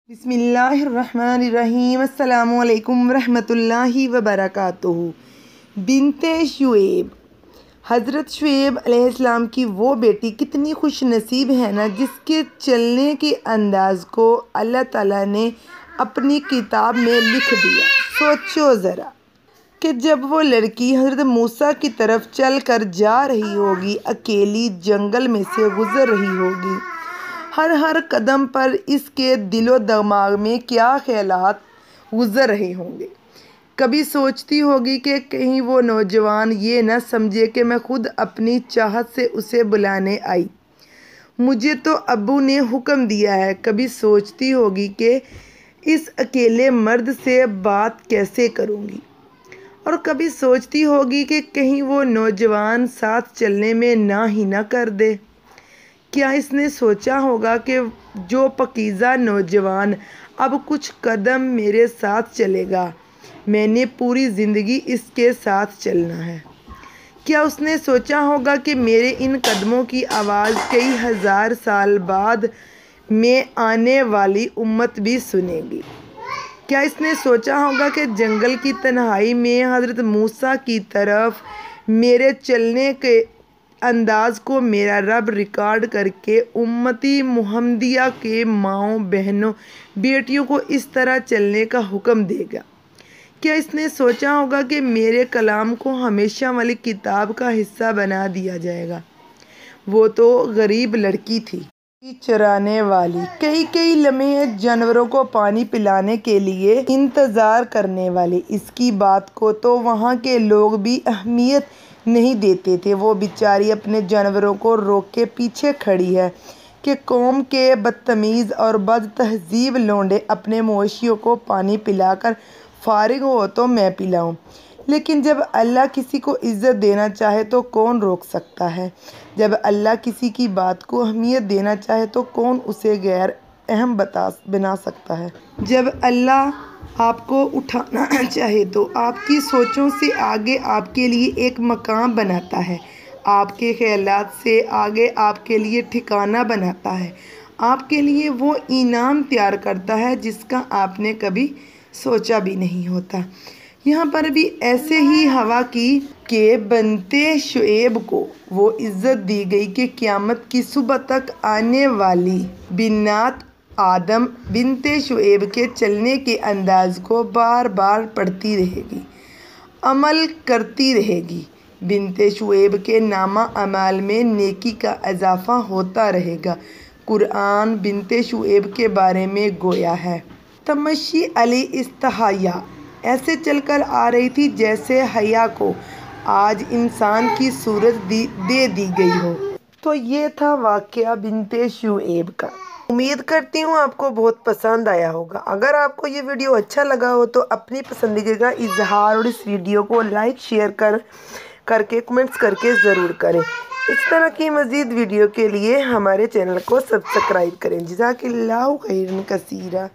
بسم اللہ الرحمن الرحیم۔ السلام علیکم ورحمۃ اللہ وبرکاتہ۔ بنت شعیب، حضرت شعیب علیہ السلام کی وہ بیٹی کتنی خوش نصیب ہے نا، جس کے چلنے کے انداز کو اللہ تعالیٰ نے اپنی کتاب میں لکھ دیا۔ سوچو ذرا کہ جب وہ لڑکی حضرت موسیٰ کی طرف چل کر جا رہی ہوگی، اکیلی جنگل میں سے گزر رہی ہوگی، ہر قدم پر اس کے دل و دماغ میں کیا خیالات گزر رہے ہوں گے۔ کبھی سوچتی ہوگی کہ کہیں وہ نوجوان یہ نہ سمجھے کہ میں خود اپنی چاہت سے اسے بلانے آئی، مجھے تو ابو نے حکم دیا ہے۔ کبھی سوچتی ہوگی کہ اس اکیلے مرد سے بات کیسے کروں گی، اور کبھی سوچتی ہوگی کہ کہیں وہ نوجوان ساتھ چلنے میں نہ ہی نہ کر دے۔ کیا اس نے سوچا ہوگا کہ جو پاکیزہ نوجوان اب کچھ قدم میرے ساتھ چلے گا، میں نے پوری زندگی اس کے ساتھ چلنا ہے؟ کیا اس نے سوچا ہوگا کہ میرے ان قدموں کی آواز کئی ہزار سال بعد میں آنے والی امت بھی سنے گی؟ کیا اس نے سوچا ہوگا کہ جنگل کی تنہائی میں حضرت موسیٰ کی طرف میرے چلنے کے انداز کو میرا رب ریکارڈ کر کے امتی محمدیہ کے ماؤں بہنوں بیٹیوں کو اس طرح چلنے کا حکم دے گا؟ کیا اس نے سوچا ہوگا کہ میرے کلام کو ہمیشہ والی کتاب کا حصہ بنا دیا جائے گا؟ وہ تو غریب لڑکی تھی، چرانے والی، کئی لمحے جانوروں کو پانی پلانے کے لیے انتظار کرنے والی۔ اس کی بات کو تو وہاں کے لوگ بھی اہمیت نہیں دیتے تھے۔ وہ بیچاری اپنے جانوروں کو روک کے پیچھے کھڑی ہے کہ قوم کے بدتمیز اور بد تہذیب لونڈے اپنے مویشیوں کو پانی پلا کر فارغ ہو تو میں پلاؤں۔ لیکن جب اللہ کسی کو عزت دینا چاہے تو کون روک سکتا ہے؟ جب اللہ کسی کی بات کو اہمیت دینا چاہے تو کون اسے غیر اہم بنا سکتا ہے؟ جب اللہ آپ کو اٹھانا چاہے تو آپ کی سوچوں سے آگے آپ کے لیے ایک مقام بناتا ہے، آپ کے خیالات سے آگے آپ کے لیے ٹھکانہ بناتا ہے، آپ کے لیے وہ انعام تیار کرتا ہے جس کا آپ نے کبھی سوچا بھی نہیں ہوتا۔ یہاں پر بھی ایسے ہی ہوا کی کہ بنت شعیب کو وہ عزت دی گئی کہ قیامت کی صبح تک آنے والی بنات آدم بنت شعیب کے چلنے کے انداز کو بار بار پڑھتی رہے گی، عمل کرتی رہے گی۔ بنت شعیب کے نامہ اعمال میں نیکی کا اضافہ ہوتا رہے گا۔ قرآن بنت شعیب کے بارے میں گویا ہے، تمشی علی استحیا، ایسے چل کر آ رہی تھی جیسے حیا کو آج انسان کی صورت دے دی گئی ہو۔ تو یہ تھا واقعہ بنت شعیب کا۔ امید کرتی ہوں آپ کو بہت پسند آیا ہوگا۔ اگر آپ کو یہ ویڈیو اچھا لگا ہو تو اپنی پسندیدگی کا اظہار اور اس ویڈیو کو لائک شیئر کر کے کمنٹس کر کے ضرور کریں۔ اس طرح کی مزید ویڈیو کے لیے ہمارے چینل کو سبسکرائب کریں۔ جزاک اللہ خیرا کثیرا۔